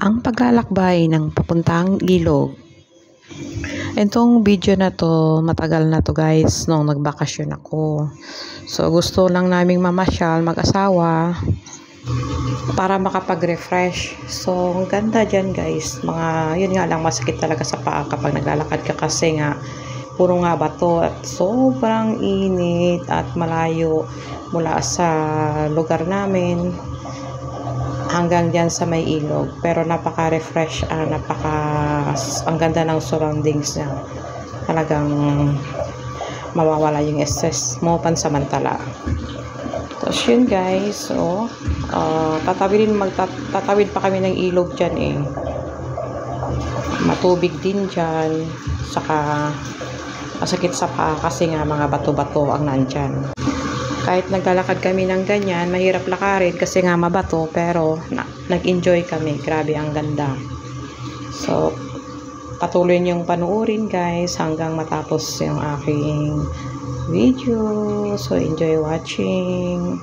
ang paglalakbay ng papuntang ilog. Itong video na to, matagal na to guys, nung nagbakasyon ako. So, gusto lang naming mamasyal, mag-asawa, para makapag-refresh. So, ang ganda dyan guys. Yun nga lang, masakit talaga sa paa kapag naglalakad ka kasi nga, puro nga bato at sobrang init at malayo mula sa lugar namin hanggang dyan sa may ilog, pero napaka-refresh, ang ganda ng surroundings niya. Talagang mawawala yung stress mo pansamantala. Tapos yun guys, so tatawid pa kami ng ilog dyan eh. Matubig din dyan, saka masakit sa paa kasi nga mga bato-bato ang nandyan. Kahit naglalakad kami ng ganyan, mahirap lakarin kasi nga mabato, pero nag-enjoy kami. Grabe, ang ganda. So, patuloy niyong panuorin guys hanggang matapos yung aking video. So, enjoy watching.